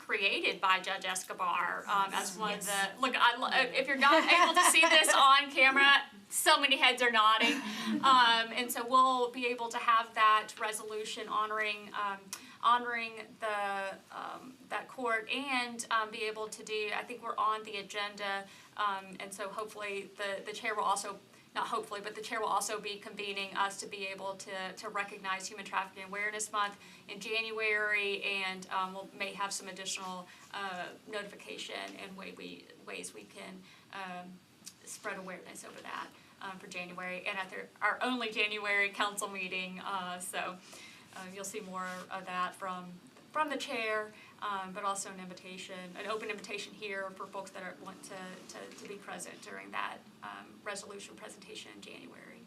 created by Judge Escobar as one of the, look, if you're not able to see this on camera, so many heads are nodding. And so we'll be able to have that resolution honoring that court and be able to do, I think we're on the agenda, and so hopefully the chair will also, not hopefully, but the chair will also be convening us to be able to recognize Human Trafficking Awareness Month in January, and may have some additional notification and ways we can spread awareness over that for January, and at our only January council meeting, so you'll see more of that from the chair, but also an open invitation here for folks that want to be present during that resolution presentation in January.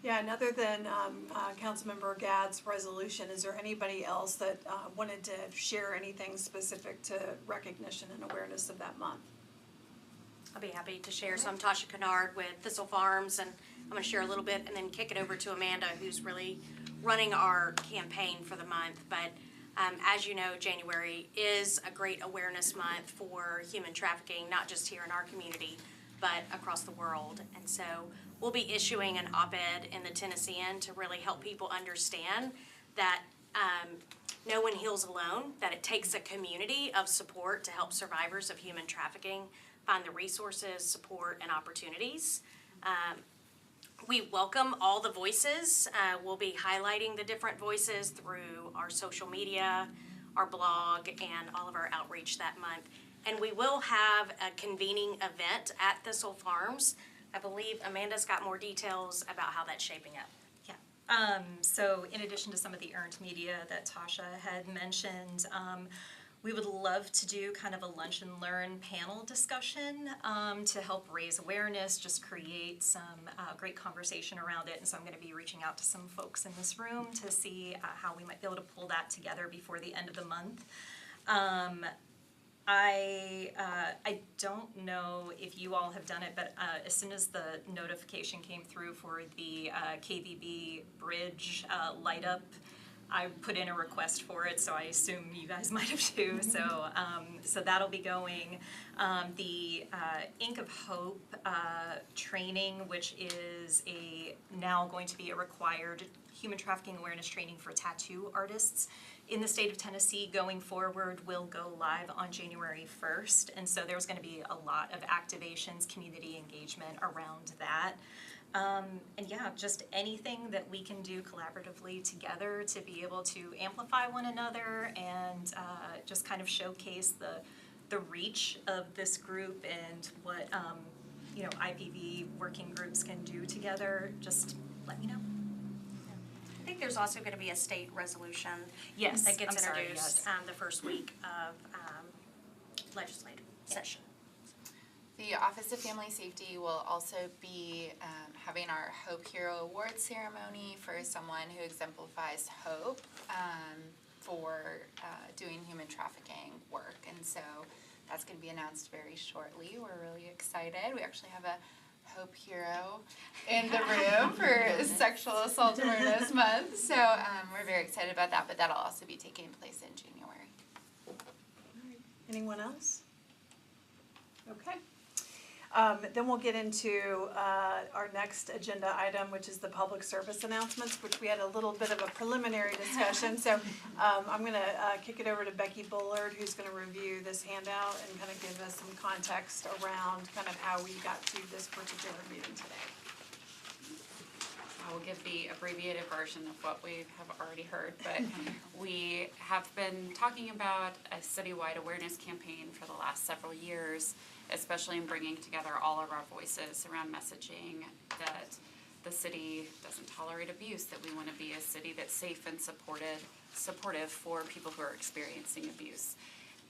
Yeah, and other than Councilmember Gadd's resolution, is there anybody else that wanted to share anything specific to recognition and awareness of that month? I'll be happy to share. So I'm Tasha Kennard with Thistle Farms, and I'm going to share a little bit and then kick it over to Amanda, who's really running our campaign for the month. But as you know, January is a great awareness month for human trafficking, not just here in our community, but across the world. And so we'll be issuing an op-ed in the Tennessean to really help people understand that no one heals alone, that it takes a community of support to help survivors of human trafficking find the resources, support, and opportunities. We welcome all the voices. We'll be highlighting the different voices through our social media, our blog, and all of our outreach that month. And we will have a convening event at Thistle Farms. I believe Amanda's got more details about how that's shaping up. Yeah. So in addition to some of the earned media that Tasha had mentioned, we would love to do kind of a lunch and learn panel discussion to help raise awareness, just create some great conversation around it. And so I'm going to be reaching out to some folks in this room to see how we might be able to pull that together before the end of the month. I don't know if you all have done it, but as soon as the notification came through for the KVB bridge light up, I put in a request for it, so I assume you guys might have too. So, so that'll be going. The Ink of Hope training, which is now going to be a required human trafficking awareness training for tattoo artists in the state of Tennessee going forward, will go live on January 1st. And so there's going to be a lot of activations, community engagement around that. And yeah, just anything that we can do collaboratively together to be able to amplify one another and just kind of showcase the reach of this group and what you know, IPV working groups can do together. Just let me know. I think there's also going to be a state resolution Yes, that gets I'm introduced sorry, yes. the first week of legislative session. The Office of Family Safety will also be having our Hope Hero Award ceremony for someone who exemplifies hope for doing human trafficking work. And so that's going to be announced very shortly. We're really excited. We actually have a Hope Hero in the room for Sexual Assault Awareness Month. So we're very excited about that, but that'll also be taking place in January. Anyone else? Okay. Then we'll get into our next agenda item, which is the public service announcements, which we had a little bit of a preliminary discussion. So I'm going to kick it over to Becky Bullard, who's going to review this handout and kind of give us some context around kind of how we got to this particular meeting today. I will give the abbreviated version of what we have already heard, but we have been talking about a citywide awareness campaign for the last several years, especially in bringing together all of our voices around messaging that the city doesn't tolerate abuse, that we want to be a city that's safe and supportive for people who are experiencing abuse.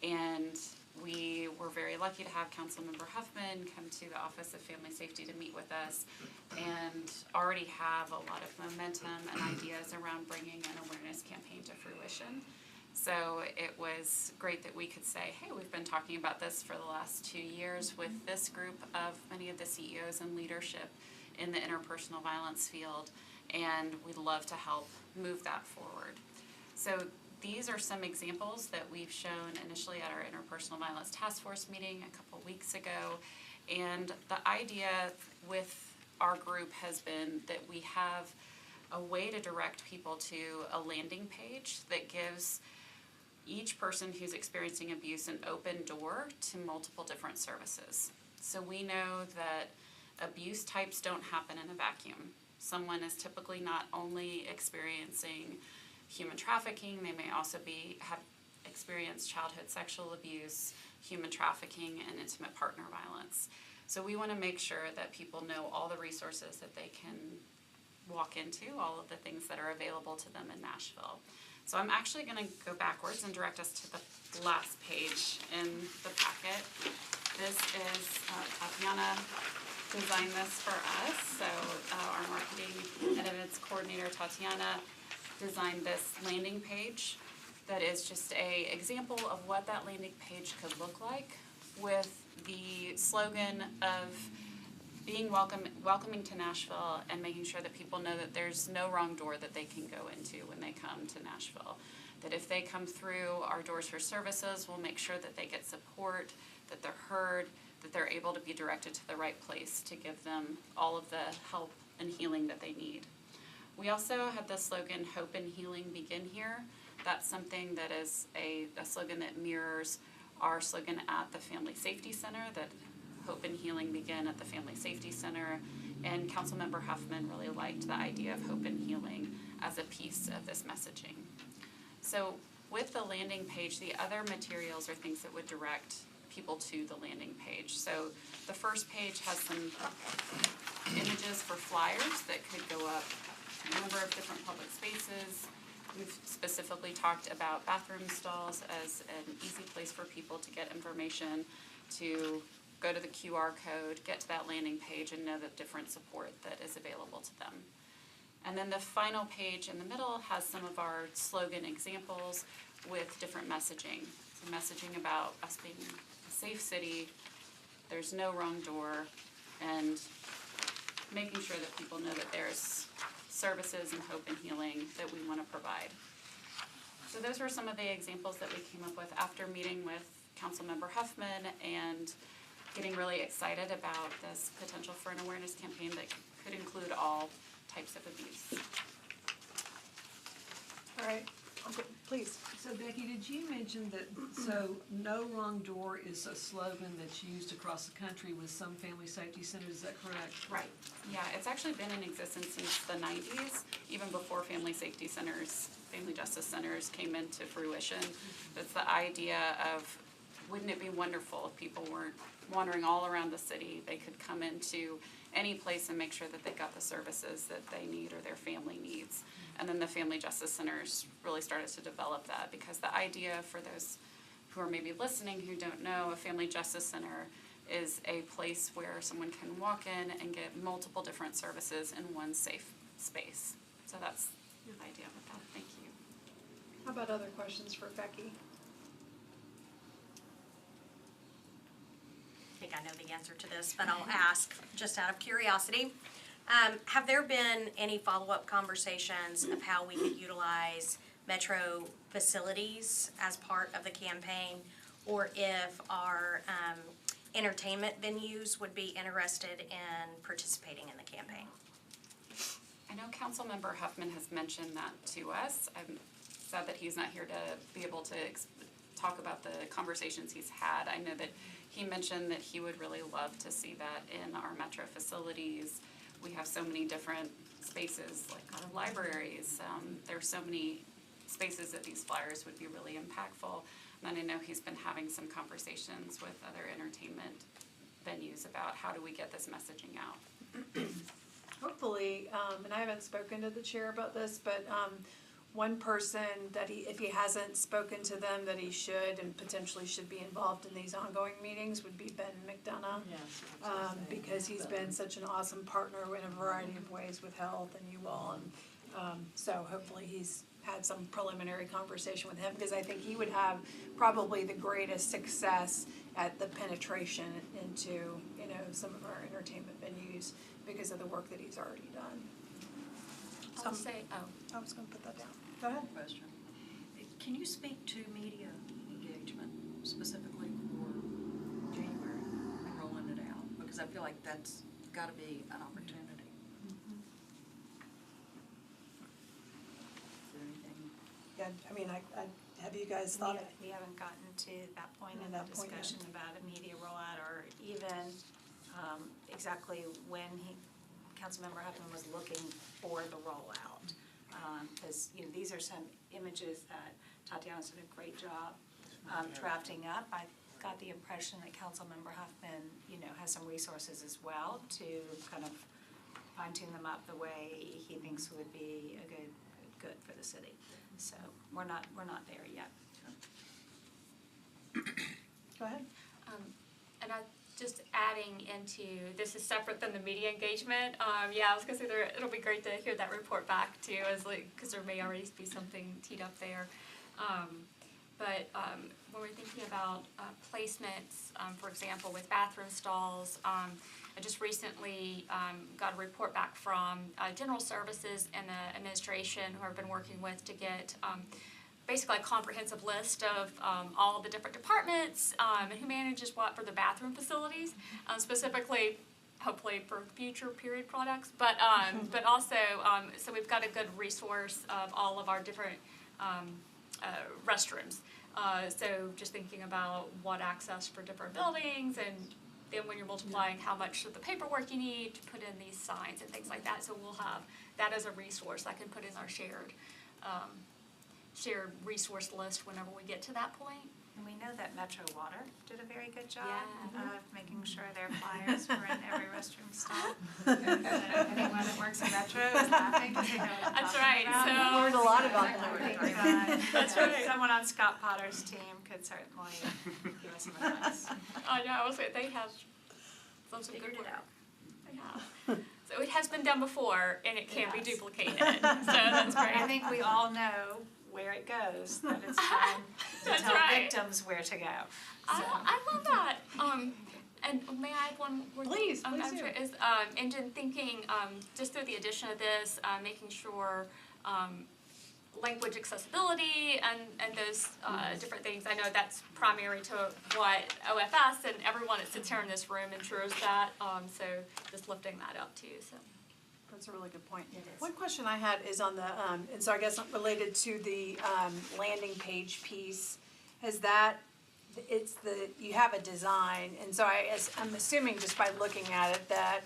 And we were very lucky to have Councilmember Huffman come to the Office of Family Safety to meet with us and already have a lot of momentum and ideas around bringing an awareness campaign to fruition. So it was great that we could say, hey, we've been talking about this for the last 2 years with this group of many of the CEOs and leadership in the interpersonal violence field, and we'd love to help move that forward. So these are some examples that we've shown initially at our interpersonal violence task force meeting a couple weeks ago. And the idea with our group has been that we have a way to direct people to a landing page that gives each person who's experiencing abuse an open door to multiple different services. So we know that abuse types don't happen in a vacuum. Someone is typically not only experiencing human trafficking, they may also have experienced childhood sexual abuse, human trafficking, and intimate partner violence. So we want to make sure that people know all the resources that they can walk into, all of the things that are available to them in Nashville. So I'm actually going to go backwards and direct us to the last page in the packet. This is Tatiana designed this for us. So our marketing and events coordinator, Tatiana, designed this landing page that is just an example of what that landing page could look like, with the slogan of being welcoming to Nashville and making sure that people know that there's no wrong door that they can go into when they come to Nashville. That if they come through our doors for services, we'll make sure that they get support, that they're heard, that they're able to be directed to the right place to give them all of the help and healing that they need. We also had the slogan, Hope and Healing Begin Here. That's something that is a slogan that mirrors our slogan at the Family Safety Center, that Hope and Healing Begin at the Family Safety Center. And Councilmember Huffman really liked the idea of hope and healing as a piece of this messaging. So with the landing page, the other materials are things that would direct people to the landing page. So the first page has some images for flyers that could go up a number of different public spaces. We've specifically talked about bathroom stalls as an easy place for people to get information, to go to the QR code, get to that landing page, and know the different support that is available to them. And then the final page in the middle has some of our slogan examples with different messaging. So messaging about us being a safe city, there's no wrong door, and making sure that people know that there's services and hope and healing that we want to provide. So those were some of the examples that we came up with after meeting with Councilmember Huffman and getting really excited about this potential for an awareness campaign that could include all types of abuse. All right, okay, please. So Becky, did you mention that, so no wrong door is a slogan that's used across the country with some family safety centers, is that correct? Right. Yeah, it's actually been in existence since the 90s, even before family safety centers, family justice centers came into fruition. It's the idea of, wouldn't it be wonderful if people weren't wandering all around the city, they could come into any place and make sure that they got the services that they need or their family needs. And then the family justice centers really started to develop that, because the idea, for those who are maybe listening who don't know, a family justice center is a place where someone can walk in and get multiple different services in one safe space. So that's the idea with that. Thank you. How about other questions for Becky? I think I know the answer to this, but I'll ask just out of curiosity. Have there been any follow-up conversations of how we could utilize Metro facilities as part of the campaign, or if our entertainment venues would be interested in participating in the campaign? I know Councilmember Huffman has mentioned that to us. I'm sad that he's not here to be able to talk about the conversations he's had. I know that he mentioned that he would really love to see that in our Metro facilities. We have so many different spaces, like our libraries. There's so many spaces that these flyers would be really impactful. And I know he's been having some conversations with other entertainment venues about how do we get this messaging out. Hopefully, and I haven't spoken to the chair about this, but one person that if he hasn't spoken to them, that he should and potentially should be involved in these ongoing meetings would be Ben McDonough. Yes. Because he's been such an awesome partner in a variety of ways with health and you all. And so hopefully he's had some preliminary conversation with him, because I think he would have probably the greatest success at the penetration into, some of our entertainment venues because of the work that he's already done. I'll say, I was gonna put that down. Go ahead. Question. Can you speak to media engagement specifically for January and rolling it out? Because I feel like that's gotta be an opportunity. Is there anything? Yeah, I mean, have you guys thought of? We haven't gotten to that point in Not the that point yet. discussion about a media rollout or even exactly when Councilmember Huffman was looking for the rollout. Because, these are some images that Tatiana's done a great job drafting up. I got the impression that Councilmember Huffman, has some resources as well to kind of fine tune them up the way he thinks would be a good for the city. So we're not there yet. Go ahead. And I just adding into, this is separate than the media engagement. Yeah, I was gonna say it'll be great to hear that report back too, because there may already be something teed up there. But when we're thinking about placements, for example, with bathroom stalls, I just recently got a report back from General Services and the administration who I've been working with to get basically a comprehensive list of all the different departments and who manages what for the bathroom facilities, specifically, hopefully for future period products, but also, so we've got a good resource of all of our different restrooms. So just thinking about what access for different buildings, and then when you're multiplying how much of the paperwork you need to put in these signs and things like that. So we'll have that as a resource I can put in our shared resource list whenever we get to that point. And we know that Metro Water did a very good job Yeah. of making sure their flyers were in every restroom stall. Anyone that works at Metro is laughing because they know what I'm That's talking right, about. so- Learned a lot about Exactly that. what we're doing. That's right. Someone on Scott Potter's team could certainly give us some advice. I know, they have lots of Figured good it work. out. They have. So it has been done before, and it can be duplicated, so that's great. I think we all know where it goes, that it's time to That's tell right. victims where to go. So. I love that. And may I add one more thing? Please, please I'm do. sure is, and in thinking, just through the addition of this, making sure, language accessibility and those, different things. I know that's primary to what OFS and everyone that sits here in this room ensures that, so just lifting that up too, so. That's a really good point. It is. One question I had is on the, and so I guess related to the landing page piece, you have a design, and so I'm assuming just by looking at it that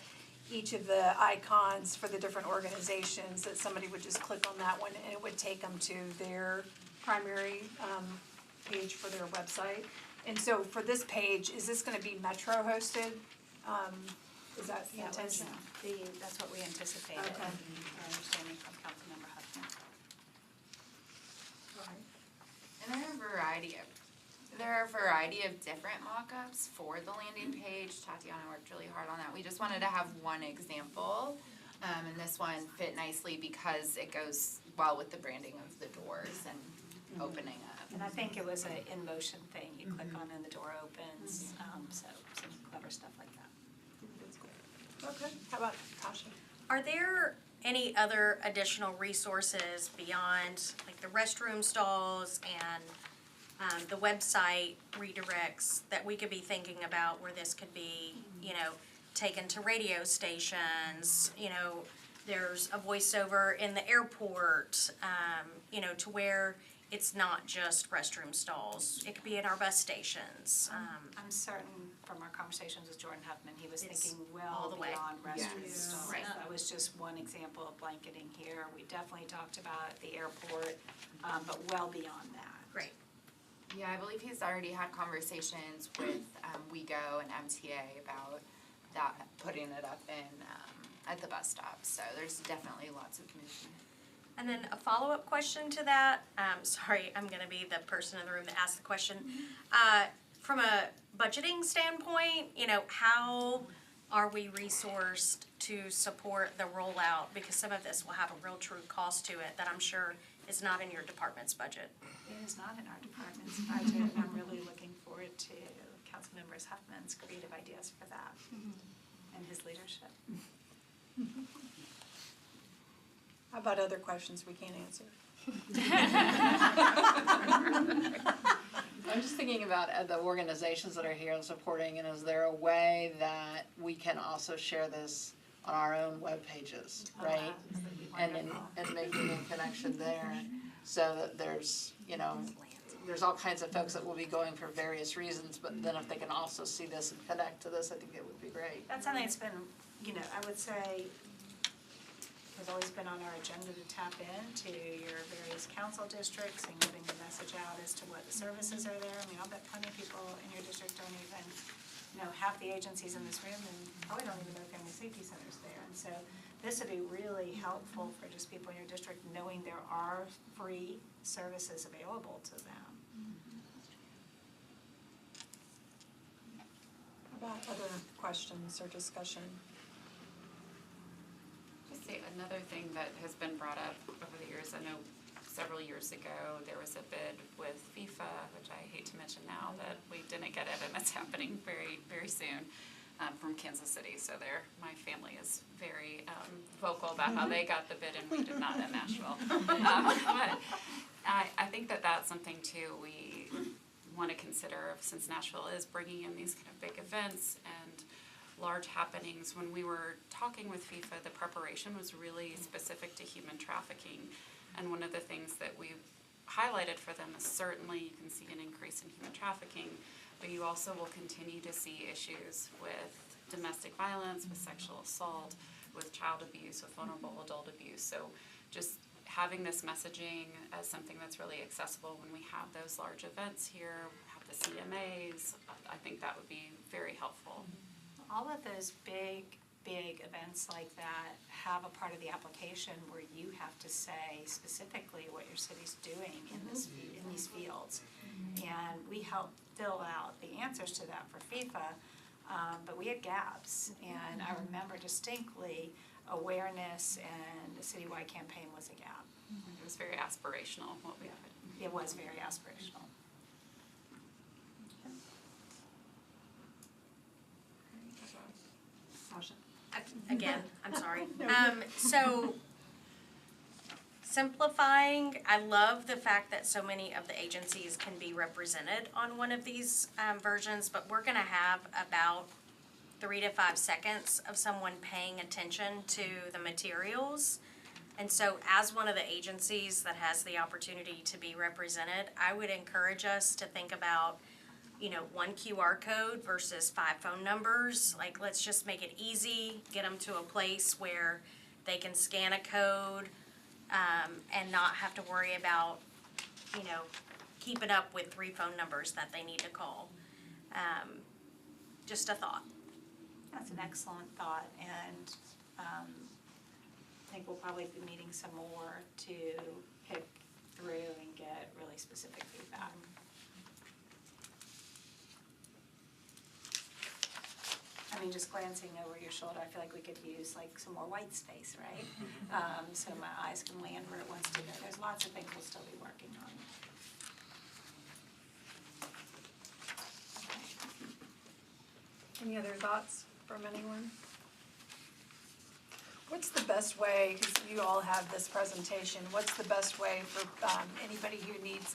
each of the icons for the different organizations, that somebody would just click on that one and it would take them to their primary page for their website. And so for this page, is this gonna be Metro hosted? Is that the intention? That's what we anticipated, Okay. our understanding from Councilmember Huffman. And there are a variety of different mock-ups for the landing page. Tatiana worked really hard on that. We just wanted to have one example. And this one fit nicely because it goes well with the branding of the doors and opening up. And I think it was an in-motion thing, you click on and the door opens, so some clever stuff like that. Okay, how about Tasha? Are there any other additional resources beyond like the restroom stalls and the website redirects that we could be thinking about where this could be, taken to radio stations, there's a voiceover in the airport, to where it's not just restroom stalls. It could be in our bus stations. I'm certain from our conversations with Jordan Huffman, he was It's thinking all well the way. beyond restroom Yes. stalls. Right. That was just one example of blanketing here. We definitely talked about the airport, but well beyond that. Great. Yeah, I believe he's already had conversations with WeGo and MTA about that, putting it up in at the bus stop. So there's definitely lots of movement. And then a follow-up question to that, sorry, I'm gonna be the person in the room that asked the question. From a budgeting standpoint, how are we resourced to support the rollout? Because some of this will have a real true cost to it that I'm sure is not in your department's budget. It is not in our department's budget, and I'm really looking forward to Councilmember Huffman's creative ideas for that and his leadership. How about other questions we can't answer? I'm just thinking about the organizations that are here and supporting, and is there a way that we can also share this on our own web pages, right? And making a connection there, so that there's, there's all kinds of folks that will be going for various reasons, but then if they can also see this and connect to this, I think it would be great. That's something that's been, I would say, has always been on our agenda to tap into your various council districts and getting the message out as to what the services are there. I mean, I'll bet plenty of people in your district don't even know half the agencies in this room and probably don't even know family safety centers there. And so this would be really helpful for just people in your district knowing there are free services available to them. How about other questions or discussion? Just say another thing that has been brought up over the years. I know several years ago there was a bid with FIFA, which I hate to mention now that we didn't get it, and it's happening very, very soon, from Kansas City. So my family is very vocal about how they got the bid and we did not in Nashville. But I think that that's something too we want to consider, since Nashville is bringing in these kind of big events and large happenings. When we were talking with FIFA, the preparation was really specific to human trafficking. And one of the things that we've highlighted for them is certainly you can see an increase in human trafficking, but you also will continue to see issues with domestic violence, with sexual assault, with child abuse, with vulnerable adult abuse. So just having this messaging as something that's really accessible when we have those large events here, have the CMAs, I think that would be very helpful. All of those big events like that have a part of the application where you have to say specifically what your city's doing in these fields. And we help fill out the answers to that for FIFA, but we had gaps. And I remember distinctly awareness and a citywide campaign was a gap. It was very aspirational, what we put. It was very aspirational. Again, I'm sorry. So simplifying, I love the fact that so many of the agencies can be represented on one of these versions, but we're gonna have about 3 to 5 seconds of someone paying attention to the materials. And so as one of the agencies that has the opportunity to be represented, I would encourage us to think about, 1 QR code versus 5 phone numbers. Like, let's just make it easy, get them to a place where they can scan a code, and not have to worry about, keeping up with 3 phone numbers that they need to call. Just a thought. That's an excellent thought, and I think we'll probably be meeting some more to pick through and get really specific feedback. I mean, just glancing over your shoulder, I feel like we could use like some more white space, right? So my eyes can land where it wants to go. There's lots of things we'll still be working on. Any other thoughts from anyone? What's the best way, because you all have this presentation, what's the best way for anybody who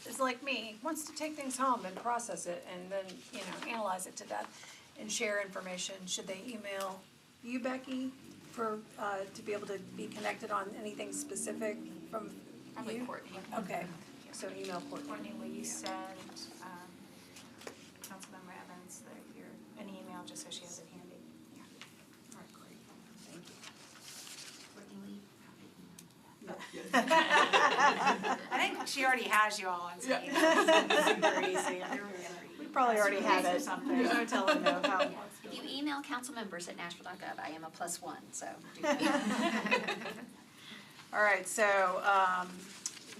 is like me, wants to take things home and process it and then, analyze it to death and share information? Should they email you, Becky, to be able to be connected on anything specific from Probably you? Courtney. Okay, so email Courtney. Courtney, will you send Councilmember Evans an email just so she has it handy? Yeah. All right, great. Thank you. I think she already has you all on some emails. Super easy. We probably already have it. There's no telling though how. If you email council members at nashville.gov, I am a +1, so do All right, so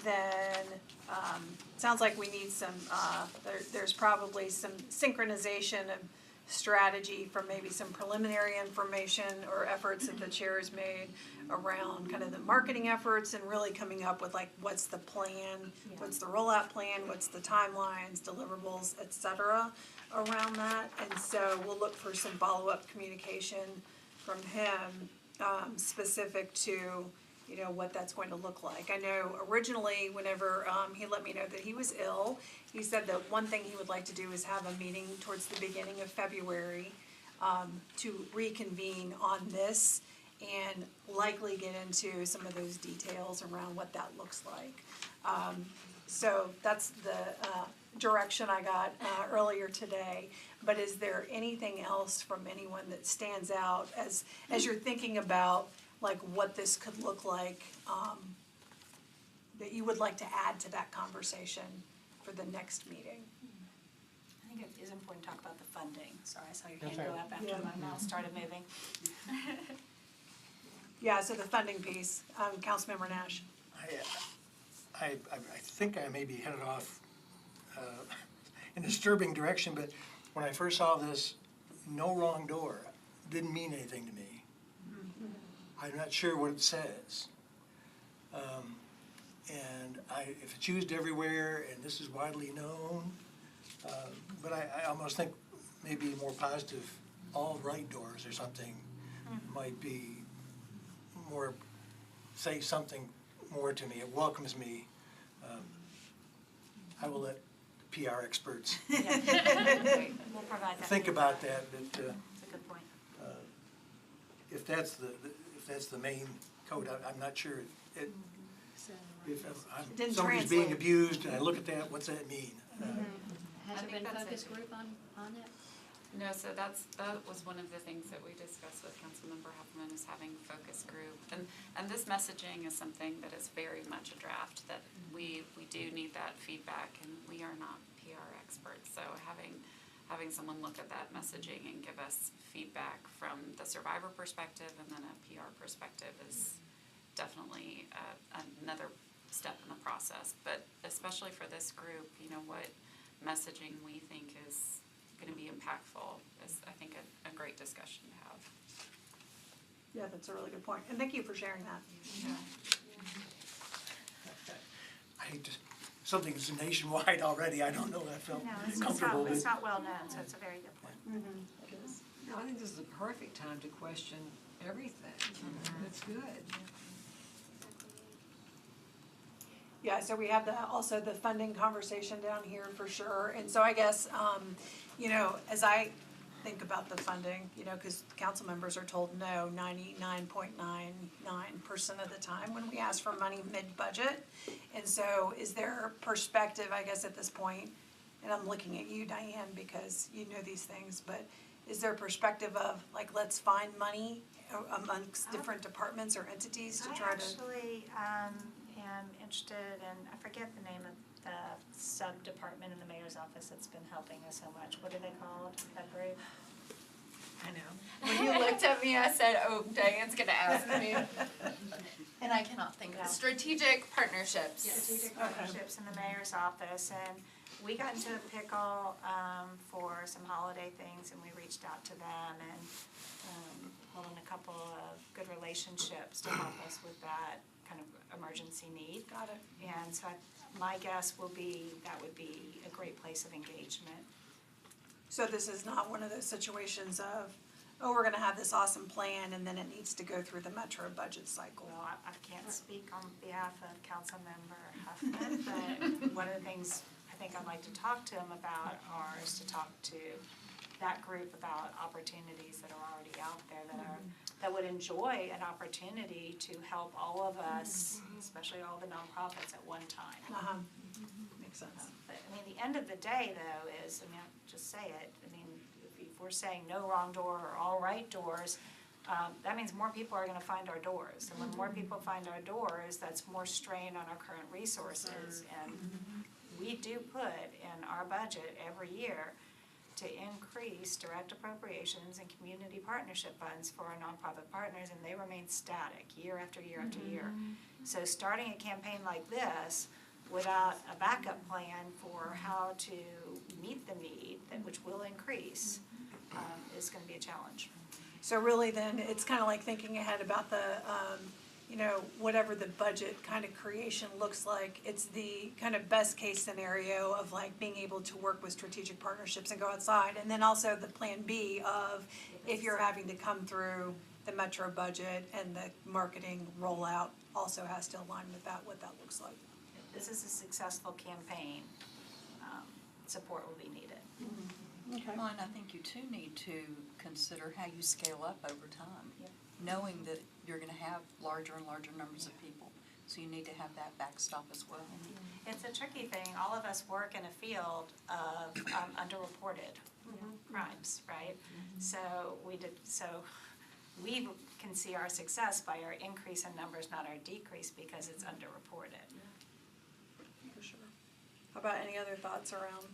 then sounds like we need some, there's probably some synchronization of strategy from maybe some preliminary information or efforts that the chair has made around kind of the marketing efforts and really coming up with like what's the plan, what's the rollout plan, what's the timelines, deliverables, et cetera, around that. And so we'll look for some follow-up communication from him specific to, you know, what that's going to look like. I know originally, whenever he let me know that he was ill, he said that one thing he would like to do is have a meeting towards the beginning of February to reconvene on this and likely get into some of those details around what that looks like. So that's the direction I got earlier today. But is there anything else from anyone that stands out as you're thinking about like what this could look like, that you would like to add to that conversation for the next meeting? I think it is important to talk about the funding. Sorry, I saw your That's hand go right. up after Yeah. my mouse started moving. Yeah, so the funding piece, Councilmember Nash. I think I may be headed off in a disturbing direction, but when I first saw this, no wrong door, didn't mean anything to me. I'm not sure what it says. And if it's used everywhere and this is widely known, but I almost think maybe more positive, all right doors or something might be more, say something more to me. It welcomes me. I will let PR experts We'll provide that. think about that, but That's a good point. if that's the main code, I'm not sure. If Didn't somebody's being translate. abused and I look at that, what's that mean? Has I there think been that's focus it. group on it? No, so that was one of the things that we discussed with Councilmember Huffman, is having focus group. And this messaging is something that is very much a draft, that we do need that feedback, and we are not PR experts. So having someone look at that messaging and give us feedback from the survivor perspective and then a PR perspective is definitely another step in the process. But especially for this group, you know, what messaging we think is going to be impactful is, I think, a great discussion to have. Yeah, that's a really good point, and thank you for sharing that. I hate to, something that's nationwide already, I don't know, I felt No, it's comfortable not, with. it's not well known, so it's a very good point. No, I think this is the perfect time to question everything. That's good. Yeah, so we have also the funding conversation down here for sure, and so I guess, you know, as I think about the funding, you know, cause council members are told no 99.99% of the time when we ask for money mid-budget. And so is there perspective, I guess, at this point, and I'm looking at you, Diane, because you know these things, but is there perspective of, like, let's find money amongst different departments or entities to try I to? actually am interested in, I forget the name of the sub-department in the mayor's office that's been helping us so much. What are they called, that group? I know. When you looked at me, I said, oh, Diane's gonna ask me. And I cannot think of it. Strategic partnerships. Strategic partnerships in the mayor's office, and we got into a pickle for some holiday things, and we reached out to them and holding a couple of good relationships to help us with that kind of emergency need. Got it. And so my guess will be that would be a great place of engagement. So this is not one of those situations of, oh, we're gonna have this awesome plan and then it needs to go through the Metro budget cycle. Well, I can't speak on behalf of Councilmember Huffman, but one of the things I think I'd like to talk to him about is to talk to that group about opportunities that are already out there that would enjoy an opportunity to help all of us, especially all the nonprofits at one time. Makes sense. But I mean, the end of the day though is, I mean, I'll just say it, I mean, if we're saying no wrong door or all right doors, that means more people are gonna find our doors. And when more people find our doors, that's more strain on our current resources. And we do put in our budget every year to increase direct appropriations and community partnership funds for our nonprofit partners, and they remain static year after year after year. So starting a campaign like this without a backup plan for how to meet the need, which will increase, is gonna be a challenge. So really then, it's kinda like thinking ahead about the, you know, whatever the budget kind of creation looks like, it's the kind of best case scenario of like being able to work with strategic partnerships and go outside, and then also the plan B of if you're having to come through the Metro budget and the marketing rollout also has to align with that, what that looks like. This is a successful campaign, support will be needed. Okay. Well, and I think you too need to consider how you scale up over time, knowing that you're gonna have larger and larger numbers of people. So you need to have that backstop as well. It's a tricky thing, all of us work in a field of underreported crimes, right? So we can see our success by our increase in numbers, not our decrease, because it's underreported. For sure. How about any other thoughts around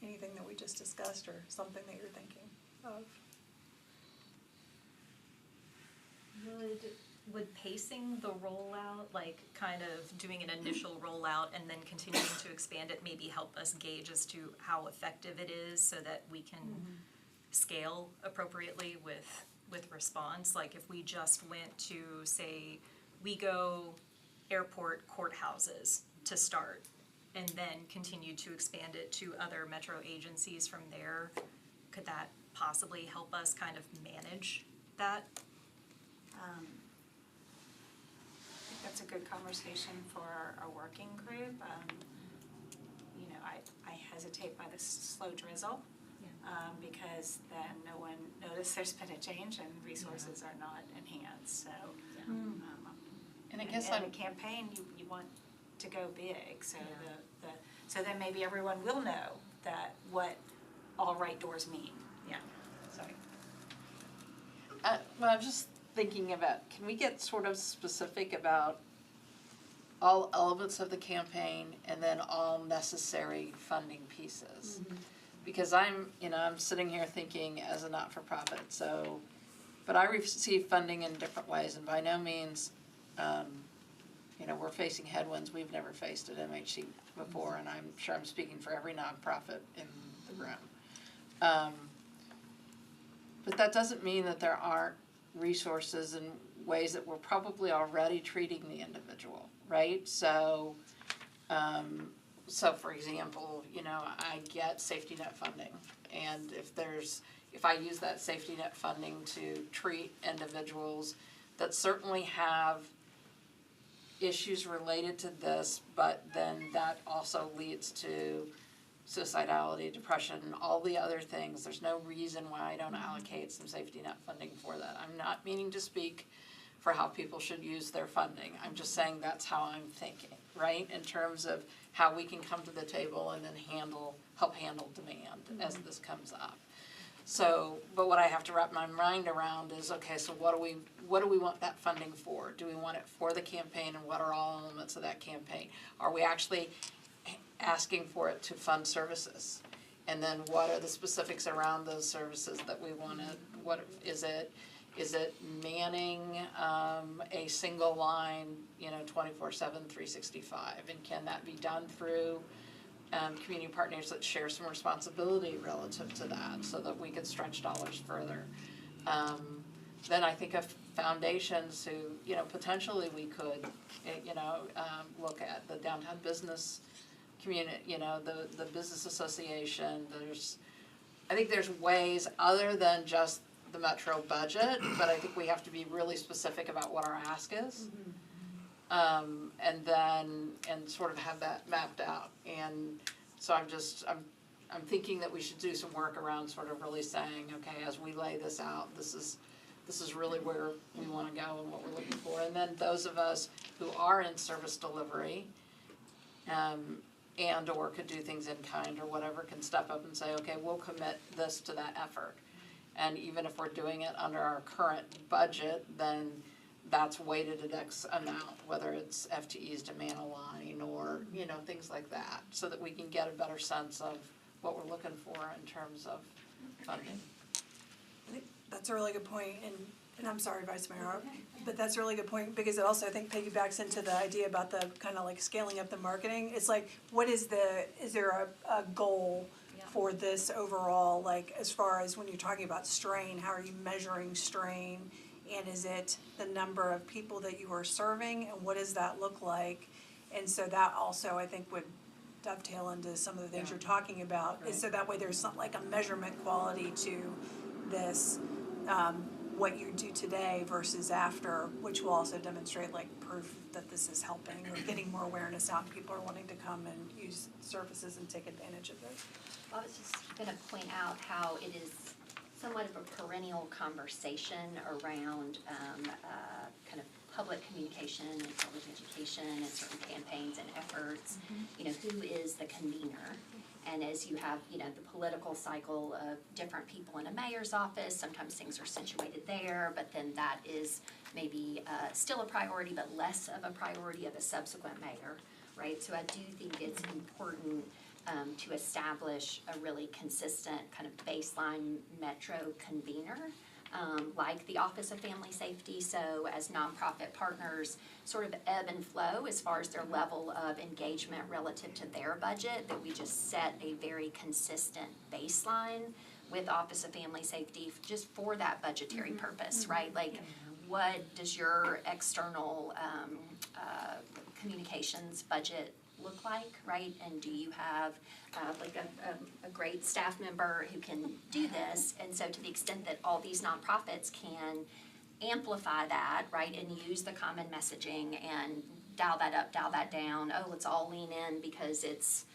anything that we just discussed or something that you're thinking of? Would pacing the rollout, like kind of doing an initial rollout and then continuing to expand it, maybe help us gauge as to how effective it is so that we can scale appropriately with response? Like if we just went to, say, we go airport courthouses to start and then continue to expand it to other metro agencies from there, could that possibly help us kind of manage that? I think that's a good conversation for our working group. You know, I hesitate by the slow drizzle, because then no one noticed there's been a change and resources are not enhanced, so. And I guess in I'm, a campaign, you want to go big, so so then maybe everyone will know that what all right doors mean. Yeah, sorry. well, I'm just thinking about, can we get sort of specific about all elements of the campaign and then all necessary funding pieces? Because I'm sitting here thinking as a not-for-profit, so, but I receive funding in different ways, and by no means, we're facing headwinds we've never faced at MHC before, and I'm sure I'm speaking for every nonprofit in the room. But that doesn't mean that there aren't resources and ways that we're probably already treating the individual, right? So for example, I get safety net funding, and if I use that safety net funding to treat individuals that certainly have issues related to this, but then that also leads to suicidality, depression, and all the other things, there's no reason why I don't allocate some safety net funding for that. I'm not meaning to speak for how people should use their funding. I'm just saying that's how I'm thinking, right? In terms of how we can come to the table and then help handle demand as this comes up. So, but what I have to wrap my mind around is, okay, so what do we want that funding for? Do we want it for the campaign, and what are all elements of that campaign? Are we actually asking for it to fund services? And then what are the specifics around those services that we want to, what is it manning a single line, 24/7, 365? And can that be done through community partners that share some responsibility relative to that, so that we could stretch dollars further? Then I think of foundations who, potentially we could, look at the downtown business community, the business association. I think there's ways other than just the Metro budget, but I think we have to be really specific about what our ask is. And sort of have that mapped out. And so I'm thinking that we should do some work around sort of really saying, okay, as we lay this out, this is really where we wanna go and what we're looking for. And then those of us who are in service delivery, and or could do things in kind or whatever, can step up and say, okay, we'll commit this to that effort. And even if we're doing it under our current budget, then that's weighted at X amount, whether it's FTEs to man a line or, things like that, so that we can get a better sense of what we're looking for in terms of funding. I think that's a really good point, and I'm sorry, Vice Mayor, but that's a really good point, because it also, I think, piggybacks into the idea about the kind of like scaling up the marketing. It's like, is there a goal for this overall, like, as far as when you're talking about strain, how are you measuring strain? And is it the number of people that you are serving, and what does that look like? And so that also, I think, would dovetail into some of the things you're talking about, is so that way there's some, like a measurement quality to this. what you do today versus after, which will also demonstrate like proof that this is helping or getting more awareness out and people are wanting to come and use services and take advantage of those. I was just gonna point out how it is somewhat of a perennial conversation around kind of public communication and public education and certain campaigns and efforts. You know, who is the convener? And as you have, you know, the political cycle of different people in a mayor's office, sometimes things are situated there, but then that is maybe still a priority, but less of a priority of a subsequent mayor, right? So I do think it's important to establish a really consistent kind of baseline metro convener, like the Office of Family Safety. So as nonprofit partners sort of ebb and flow as far as their level of engagement relative to their budget, that we just set a very consistent baseline with Office of Family Safety just for that budgetary purpose, right? Like, what does your external communications budget look like, right? And do you have like a great staff member who can do this? And so to the extent that all these nonprofits can amplify that, right, and use the common messaging and dial that up, dial that down, oh, let's all lean in because it's,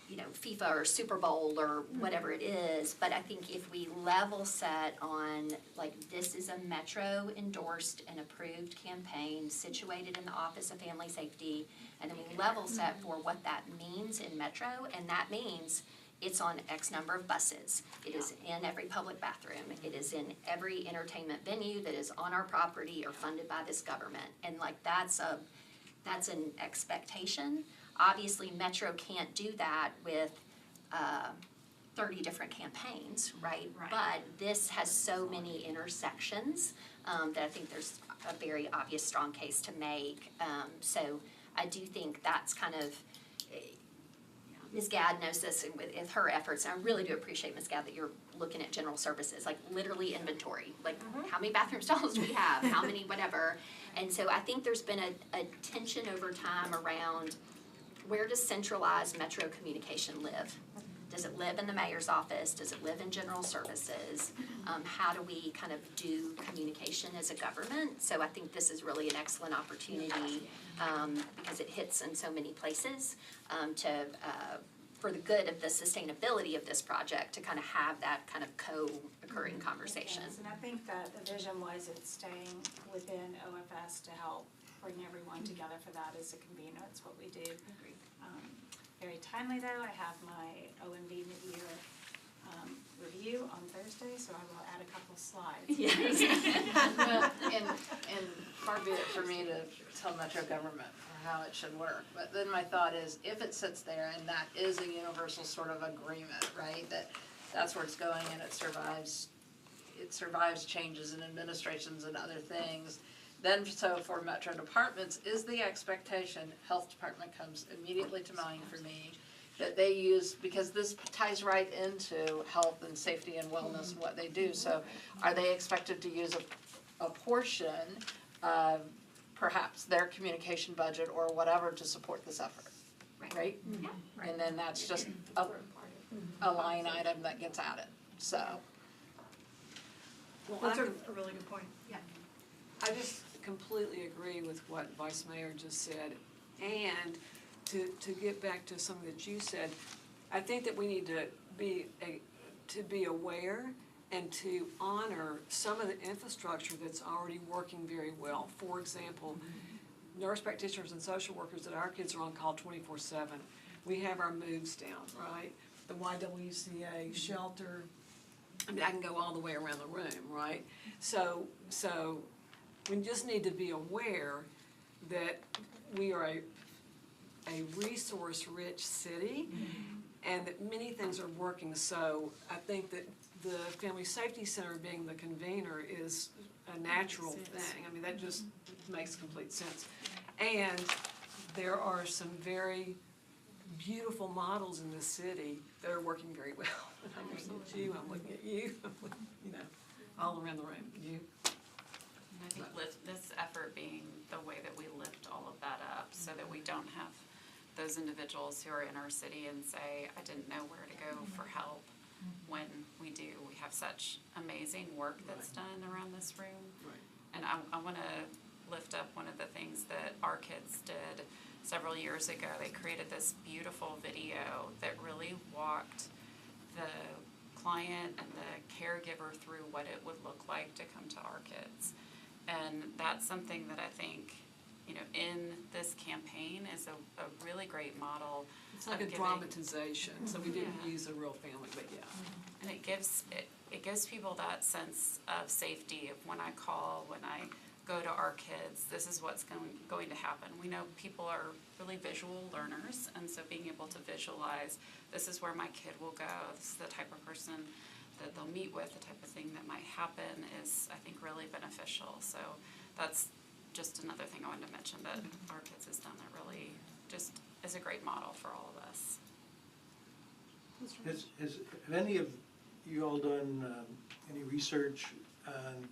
you know, FIFA or Super Bowl or whatever it is. But I think if we level set on, like, this is a Metro endorsed and approved campaign situated in the Office of Family Safety, and then we level set for what that means in Metro, and that means it's on X number of buses. It is in every public bathroom. It is in every entertainment venue that is on our property or funded by this government. And like, that's an expectation. Obviously, Metro can't do that with 30 different campaigns, right? But this has so many intersections that I think there's a very obvious, strong case to make. So I do think that's kind of, Ms. Gadd knows this with her efforts, and I really do appreciate, Ms. Gadd, that you're looking at general services, like literally inventory, like how many bathroom stalls do we have, how many whatever. And so I think there's been a tension over time around, where does centralized Metro communication live? Does it live in the mayor's office? Does it live in general services? How do we kind of do communication as a government? So I think this is really an excellent opportunity because it hits in so many places for the good of the sustainability of this project to kind of have that kind of co-occurring conversation. Yes, and I think that the vision was it's staying within OFS to help bring everyone together for that as a convener. That's what we do. Very timely though, I have my OMB mid-year review on Thursday, so I will add a couple slides. Yes. Well, and far be it for me to tell Metro government how it should work, but then my thought is, if it sits there and that is a universal sort of agreement, right, that's where it's going and it survives changes in administrations and other things, then so for Metro departments, is the expectation, health department comes immediately to mind for me, that they use, because this ties right into health and safety and wellness and what they do, so are they expected to use a portion of perhaps their communication budget or whatever to support this effort, right? And then that's just a line item that gets added, so. Well, that's a really good point. Yeah. I just completely agree with what Vice Mayor just said. And to get back to something that you said, I think that we need to be aware and to honor some of the infrastructure that's already working very well. For example, nurse practitioners and social workers that our kids are on call 24/7. We have our moves down, right? The YWCA shelter. I mean, I can go all the way around the room, right? So we just need to be aware that we are a resource-rich city and that many things are working. So I think that the Family Safety Center being the convener is a natural thing. I mean, that just makes complete sense. And there are some very beautiful models in this city that are working very well. I'm looking at you, I'm looking at you, you know, all around the room. You? I think this effort being the way that we lift all of that up so that we don't have those individuals who are in our city and say, I didn't know where to go for help, when we do, we have have such amazing work that's done around this room. Right. And I want to lift up one of the things that our kids did several years ago. They created this beautiful video that really walked the client and the caregiver through what it would look like to come to our kids. And that's something that I think, you know, in this campaign is a really great model. It's like of a giving- dramatization, so we didn't Yeah. use a real family, but yeah. And it gives people that sense of safety of when I call, when I go to our kids, this is what's going to happen. We know people are really visual learners, and so being able to visualize, this is where my kid will go, this is the type of person that they'll meet with, the type of thing that might happen is, I think, really beneficial. So that's just another thing I wanted to mention that our kids has done that really just is a great model for all of us. Have any of you all done any research on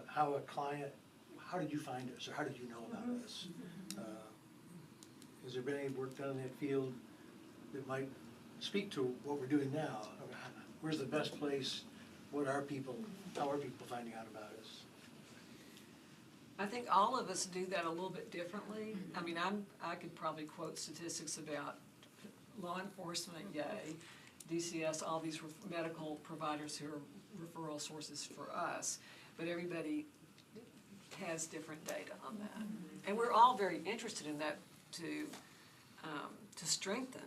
how a client, how did you find us, or how did you know about us? Has there been any work done in that field that might speak to what we're doing now? Where's the best place? How are people finding out about us? I think all of us do that a little bit differently. I mean, I could probably quote statistics about law enforcement, yay, DCS, all these medical providers who are referral sources for us, but everybody has different data on that. And we're all very interested in that to strengthen.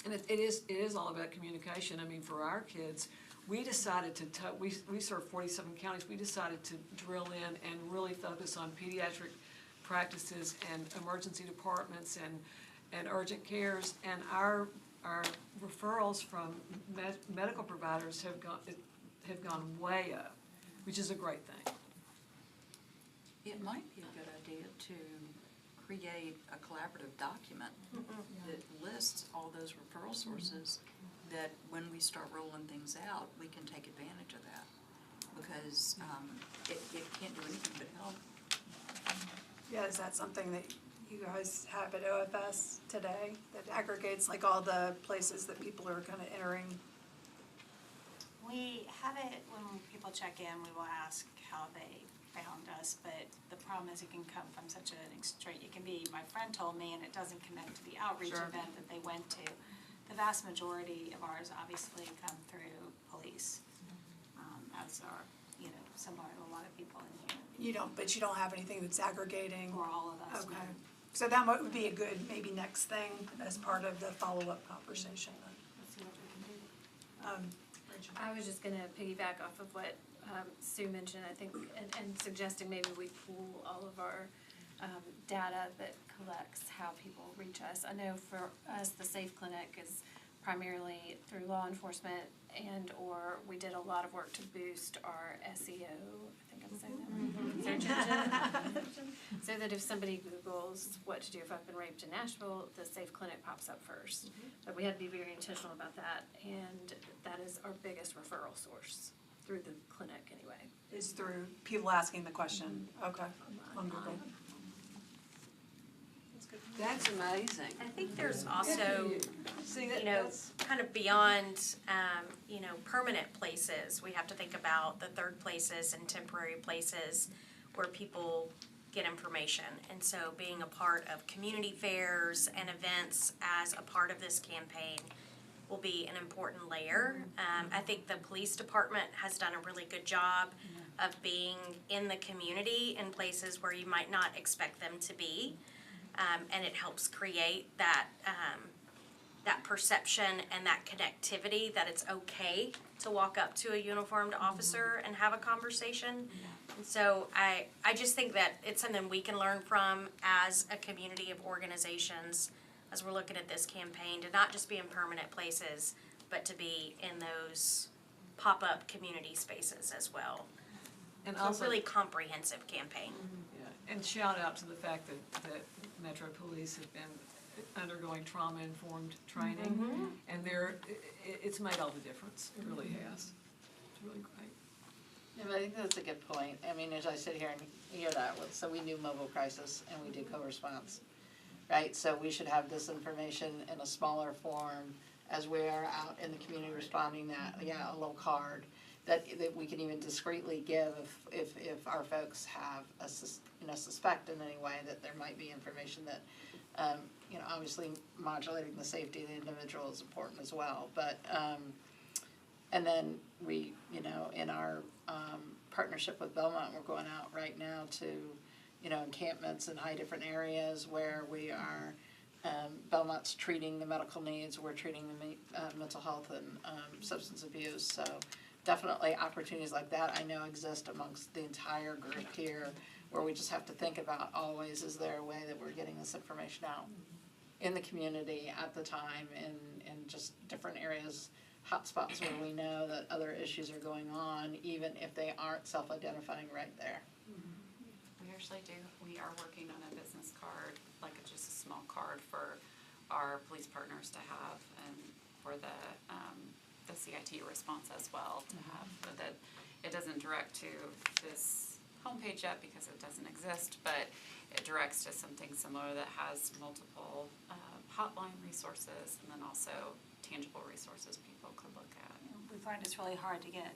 And it is all about communication. I mean, for our kids, we decided we serve 47 counties, we decided to drill in and really focus on pediatric practices and emergency departments and urgent cares, and our referrals from medical providers have gone way up, which is a great thing. It might be a good idea to create a collaborative document that lists all those referral sources, that when we start rolling things out, we can take advantage of that, because it can't do anything but help. Yeah, is that something that you guys have at OFS today, that aggregates like all the places that people are kind of entering? We have it when people check in, we will ask how they found us, but the problem is it can come from such an extreme, it can be, my friend told me, and it doesn't connect to the outreach event that they went to. The vast majority of ours obviously come through police, as are, you know, similar to a lot of people in here. But you don't have anything that's aggregating? For all of us. Okay. So that would be a good, maybe next thing as part of the follow-up conversation then. Let's see what we can do. Rachel. I was just gonna piggyback off of what Sue mentioned, I think, and suggesting maybe we pool all of our data that collects how people reach us. I know for us, the Safe Clinic is primarily through law enforcement, and or we did a lot of work to boost our SEO, I think I'm saying that right, search engine. So that if somebody Googles what to do if I've been raped in Nashville, the Safe Clinic pops up first. But we had to be very intentional about that, and that is our biggest referral source, through the clinic anyway. Is through people asking the question, okay, on Google. That's amazing. I think there's also, See, you know, that's, kind of beyond, you know, permanent places. We have to think about the third places and temporary places where people get information. And so being a part of community fairs and events as a part of this campaign will be an important layer. I think the police department has done a really good job of being in the community in places where you might not expect them to be. And it helps create that that perception and that connectivity that it's okay to walk up to a uniformed officer and have a conversation. And so I just think that it's something we can learn from as a community of organizations as we're looking at this campaign, to not just be in permanent places, but to be in those pop-up community spaces as well. and So a also, really comprehensive campaign. yeah, and shout out to the fact that Metro Police have been undergoing trauma-informed training, and it's made all the difference, it really has. It's really great. Yeah, but I think that's a good point. I mean, as I sit here and hear that, so we do mobile crisis and we do co-response, right? So we should have this information in a smaller form as we are out in the community responding, that, yeah, a little card that we can even discreetly give if our folks have suspect in any way that there might be information that, obviously modulating the safety of the individual is important as well, but, and then we, in our, partnership with Belmont, we're going out right now to, encampments in high different areas where we are, Belmont's treating the medical needs, we're treating the mental health and substance abuse. So definitely opportunities like that I know exist amongst the entire group here, where we just have to think about always, is there a way that we're getting this information out in the community at the time, in just different areas, hotspots where we know that other issues are going on, even if they aren't self-identifying right there. We are working on a business card, like just a small card for our police partners to have, and for the CIT response as well to have, so that it doesn't direct to this homepage yet because it doesn't exist, but it directs to something similar that has multiple hotline resources and then also tangible resources people could look at. We find it's really hard to get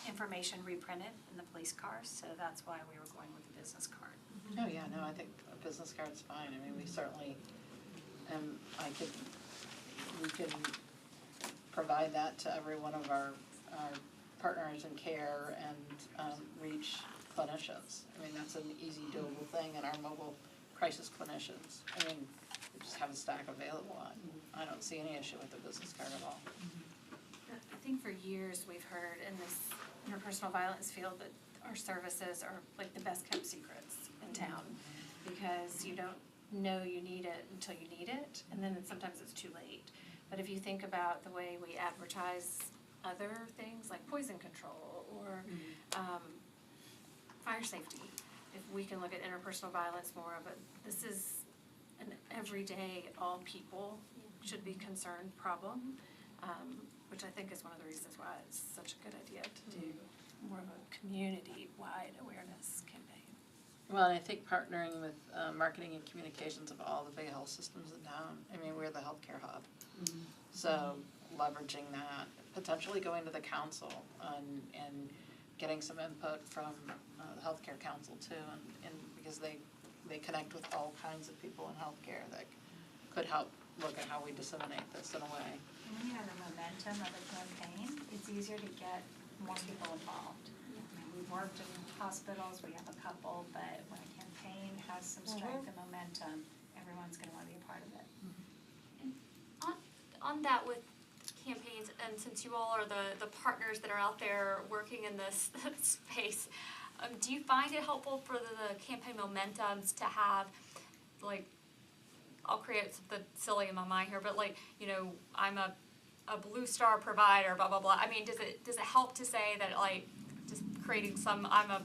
information reprinted in the police cars, so that's why we were going with the business card. Oh, yeah, no, I think a business card's fine. I mean, we certainly, we can provide that to every one of our partners in care and reach clinicians. I mean, that's an easy doable thing, and our mobile crisis clinicians, we just have a stack available. I don't see any issue with the business card at all. I think for years we've heard in this interpersonal violence field that our services are like the best kept secrets in town, because you don't know you need it until you need it, and then sometimes it's too late. But if you think about the way we advertise other things like poison control or fire safety, if we can look at interpersonal violence more of a, this is an everyday, all people should be concerned problem, which I think is one of the reasons why it's such a good idea to do more of a community-wide awareness campaign. Well, and I think partnering with marketing and communications of all the big health systems in town, we're the healthcare hub. So leveraging that, potentially going to the council and getting some input from the healthcare council too, and because they connect with all kinds of people in healthcare that could help look at how we disseminate this in a way. When you have the momentum of a campaign, it's easier to get more people involved. We've worked in hospitals, we have a couple, but when a campaign has some strength and momentum, everyone's gonna wanna be a part of it. On that with campaigns, and since you all are the partners that are out there working in this space, do you find it helpful for the campaign momentums to have, like, I'll create something silly in my mind here, but I'm a Blue Star provider, blah blah blah. Does it help to say that, like, just creating some, I'm a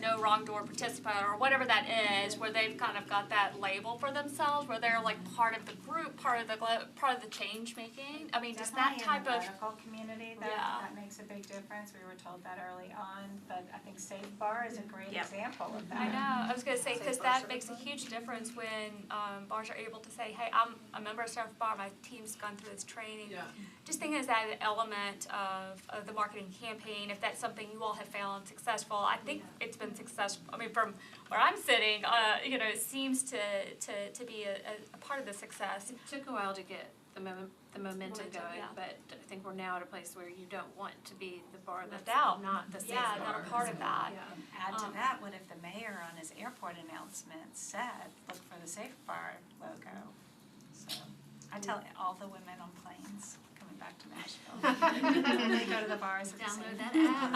no wrong door participant or whatever that is, where they've kind of got that label for themselves, where they're like part of the group, part of the change making. Does that type Definitely in of the medical community, that makes a big difference. We were told that early on, but I think Safe Bar is a great example of that. I know, I was gonna say, because that makes a huge difference when bars are able to say, hey, I'm a member of Safe Bar, my team's gone through this training. Yeah. Just thinking as that element of the marketing campaign, if that's something you all have found successful, I think it's been successful. From where I'm sitting, it seems to be a part of the success. It took a while to get the momentum going, yeah. but I think we're now at a place where you don't want to be the bar that's doubt. not the safe Yeah, bar. not a part of that. Add to that, what if the mayor on his airport announcement said, look for the Safe Bar logo? So I tell all the women on planes coming back to Nashville, they go to the bars at the same Download that time. app.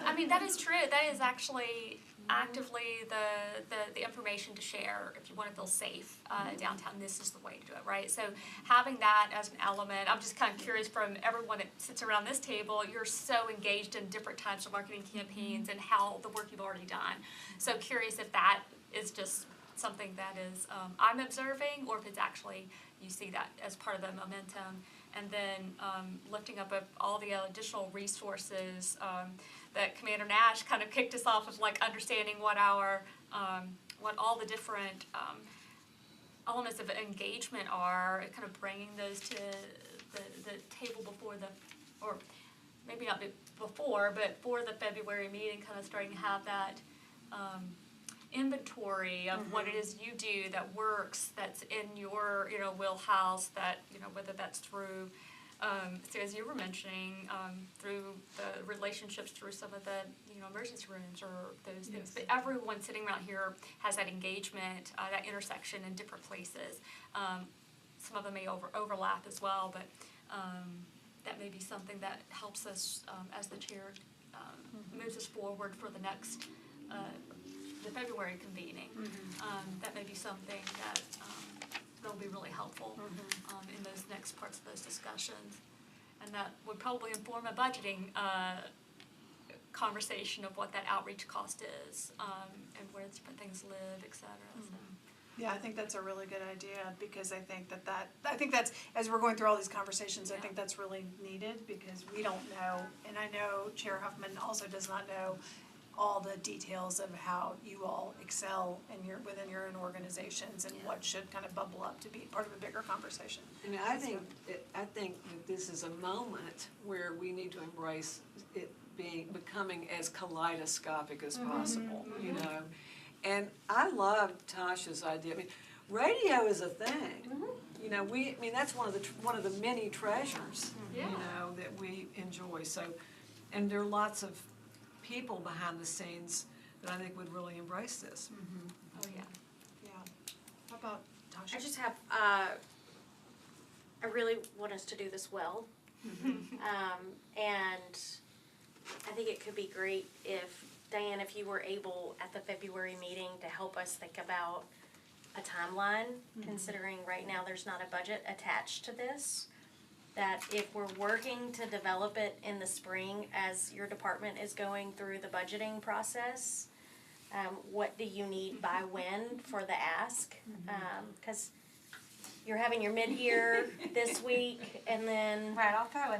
I know. That is true. That is actually actively the information to share if you want to feel safe downtown. This is the way to do it, right? So having that as an element, I'm just kind of curious from everyone that sits around this table, you're so engaged in different types of marketing campaigns and how the work you've already done. So curious if that is just something that is I'm observing, or if it's actually you see that as part of the momentum. And then lifting up of all the additional resources that Commander Nash kind of kicked us off of, like understanding what our what all the different elements of engagement are, kind of bringing those to the table before or maybe not before, but for the February meeting, kind of starting to have that inventory of what it is you do that works, that's in your, wheelhouse, that, whether that's through, so as you were mentioning, through the relationships through some of the, emergency rooms or those things. But everyone sitting around here has that engagement, that intersection in different places. Some of them may overlap as well, but that may be something that helps us, as the chair moves us forward for the next, the February convening. That may be something that will be really helpful in those next parts of those discussions. And that would probably inform a budgeting conversation of what that outreach cost is, and where different things live, et cetera. So. Yeah, I think that's a really good idea, because I think I think that's, as we're going through all these conversations, I think that's really needed, because we don't know, and I know Chair Huffman also does not know all the details of how you all excel within your own organizations, and what should kind of bubble up to be part of a bigger conversation. And I think that this is a moment where we need to embrace it becoming as kaleidoscopic as possible, And I love Tasha's idea. I mean, radio is a thing. That's one of the many treasures, that we enjoy. So, and there are lots of people behind the scenes that I think would really embrace this. Oh, yeah. Yeah. How about Tasha? I just have, I really want us to do this well. And I think it could be great if, Diane, if you were able at the February meeting to help us think about a timeline, considering right now there's not a budget attached to this. That if we're working to develop it in the spring as your department is going through the budgeting process, what do you need by when for the ask? 'Cause you're having your mid-year this week, and then. Right, I'll throw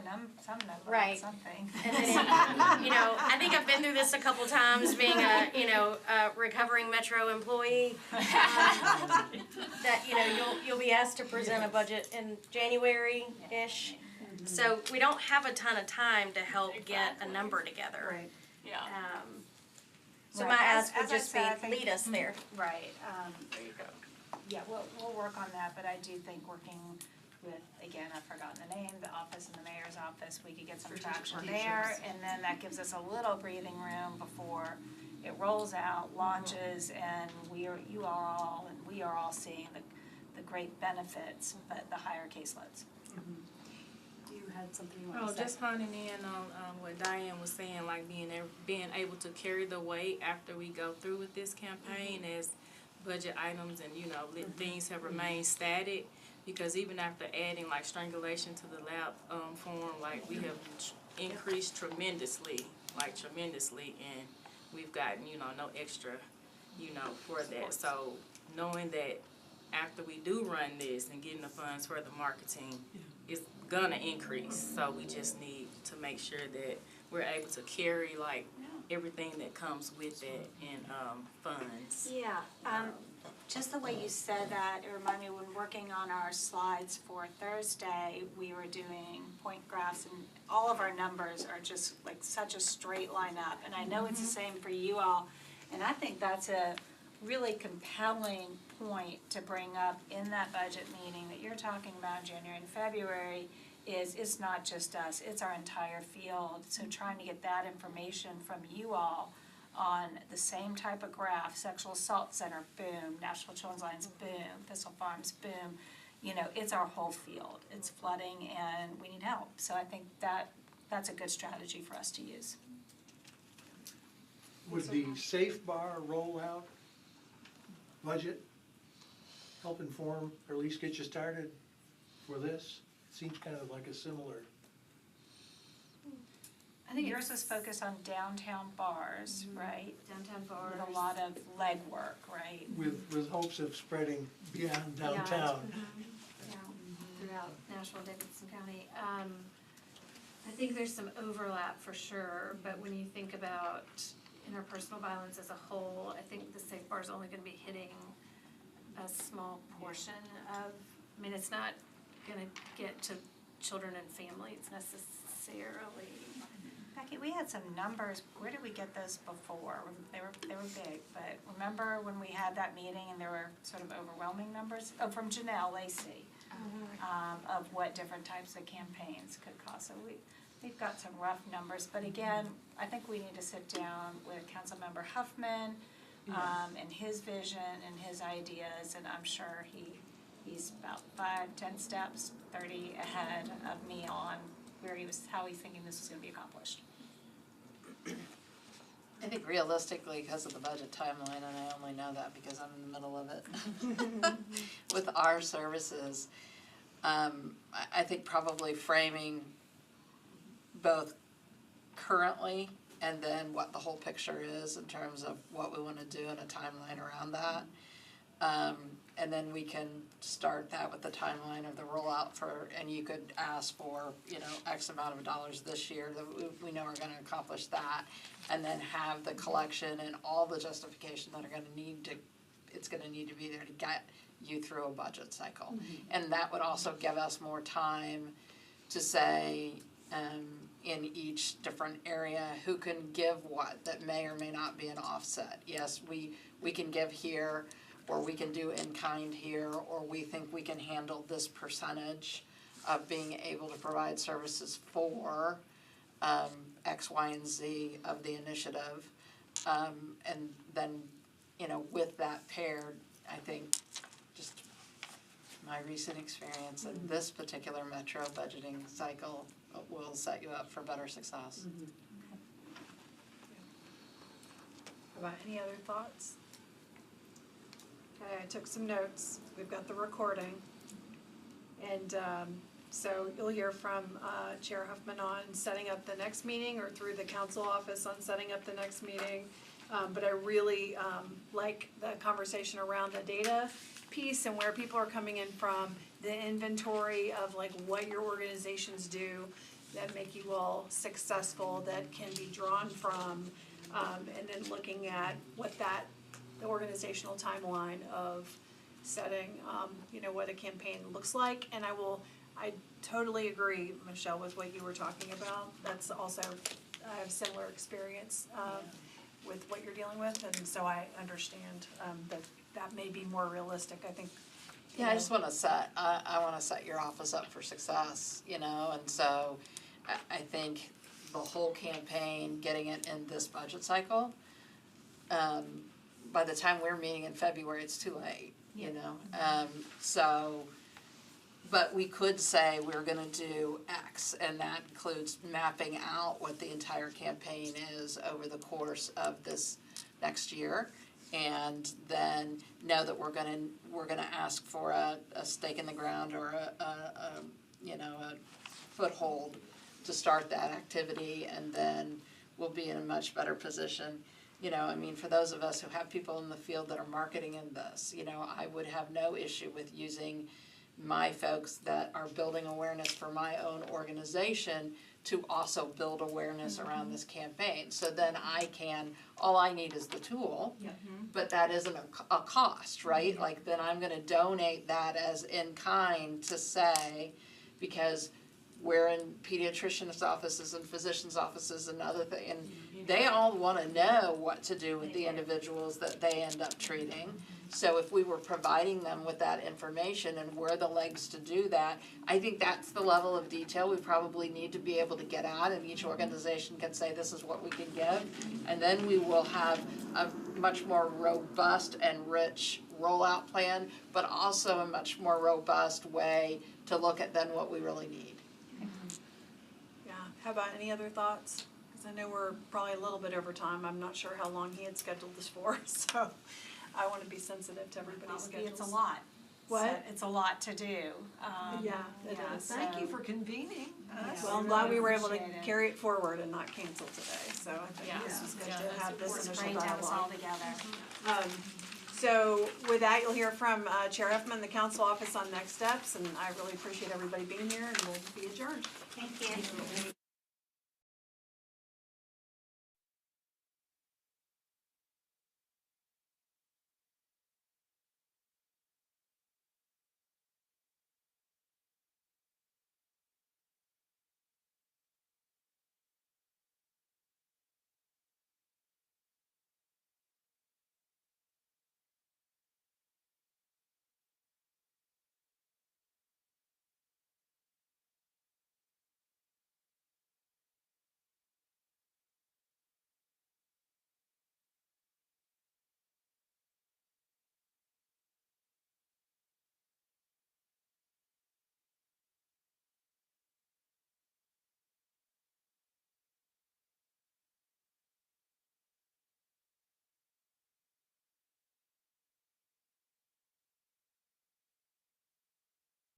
some number on Right. something. And then, I think I've been through this a couple times, being a recovering Metro employee. That, you'll be asked to present a budget in January-ish. So we don't have a ton of time to help get a number together. Right. Yeah. So Right. my ask would As I just said, I be, think- lead us there. Right, There you go. yeah, we'll work on that, but I do think working with, again, I've forgotten the name, the office and the mayor's office, we could get some traction there, and then that gives us a little breathing room before it rolls out, launches, and we are all seeing the great benefits, but the higher caseloads. You had something you wanted to say? Just honing in on what Diane was saying, like being able to carry the weight after we go through with this campaign as budget items and, things have remained static. Because even after adding like strangulation to the lab form, like we have increased tremendously, and we've gotten, no extra, for that. So knowing that after we do run this and getting the funds for the marketing, it's gonna increase. So we just need to make sure that we're able to carry like everything that comes with it in funds. Yeah, just the way you said that, it reminded me when working on our slides for Thursday, we were doing point graphs, and all of our numbers are just like such a straight line up, and I know it's the same for you all, and I think that's a really compelling point to bring up in that budget meeting that you're talking about in January and February, is it's not just us, it's our entire field, so trying to get that information from you all on the same type of graph, Sexual Assault Center, boom, Nashville Children's Alliance, boom, Thistle Farms, boom, it's our whole field, it's flooding and we need help, so I think that's a good strategy for us to use. Would the Safe Bar rollout budget help inform, or at least get you started for this? It seems kind of like a similar. I think yours was focused on downtown bars, right? Downtown bars. With a lot of legwork, right? With hopes of spreading beyond downtown. Throughout Nashville, Davidson County. I think there's some overlap for sure, but when you think about interpersonal violence as a whole, I think the Safe Bar is only gonna be hitting a small portion of, I mean, it's not gonna get to children and families necessarily. Becky, we had some numbers, where did we get those before? They were big, but remember when we had that meeting and there were sort of overwhelming numbers? Oh, from Janelle Lacey, of what different types of campaigns could cost. So we've got some rough numbers, but again, I think we need to sit down with Councilmember Huffman, and his vision and his ideas, and I'm sure he's about 5-10 steps, 30 ahead of me on how he's thinking this is gonna be accomplished. I think realistically, because of the budget timeline, and I only know that because I'm in the middle of it, with our services, I think probably framing both currently and then what the whole picture is in terms of what we want to do and a timeline around that. And then we can start that with the timeline of the rollout and you could ask for, X amount of dollars this year that we know are gonna accomplish that. And then have the collection and all the justification that it's gonna need to be there to get you through a budget cycle. And that would also give us more time to say, in each different area, who can give what that may or may not be an offset. Yes, we can give here, or we can do in kind here, or we think we can handle this percentage of being able to provide services for X, Y, and Z of the initiative. And then, with that paired, I think just my recent experience in this particular metro budgeting cycle will set you up for better success. About any other thoughts? Okay, I took some notes. We've got the recording. And so you'll hear from Chair Huffman on setting up the next meeting, or through the council office on setting up the next meeting. But I really like the conversation around the data piece and where people are coming in from, the inventory of like what your organizations do that make you all successful, that can be drawn from, and then looking at what the organizational timeline of setting, what a campaign looks like. And I totally agree, Michelle, with what you were talking about. That's also, I have similar experience with what you're dealing with, and so I understand that may be more realistic. I think. Yeah, I just want to I want to set your office up for success, and so I think the whole campaign, getting it in this budget cycle, by the time we're meeting in February, it's too late, so, but we could say we're gonna do X, and that includes mapping out what the entire campaign is over the course of this next year. And then know that we're gonna ask for a stake in the ground or a foothold to start that activity, and then we'll be in a much better position. For those of us who have people in the field that are marketing in this, I would have no issue with using my folks that are building awareness for my own organization to also build awareness around this campaign. So then all I need is the tool, but that isn't a cost, right? Like then I'm gonna donate that as in kind to say, because we're in pediatricians' offices and physicians' offices and other things, and they all wanna know what to do with the individuals that they end up treating. So if we were providing them with that information and where the legs to do that, I think that's the level of detail we probably need to be able to get at, and each organization can say this is what we can give. And then we will have a much more robust and rich rollout plan, but also a much more robust way to look at then what we really need. Yeah, how about any other thoughts? Because I know we're probably a little bit over time. I'm not sure how long he had scheduled this for, so I want to be sensitive to everybody's schedules. It's a lot. What? So it's a lot to do. Yeah, it is. Thank you for convening us. Well, I'm glad we were able to carry it forward and not cancel today, so I think this was good to have this initial Bring us all dialogue. together. So with that, you'll hear from Chair Huffman, the council office on next steps, and I really appreciate everybody being here, and we'll be adjourned. Thank you.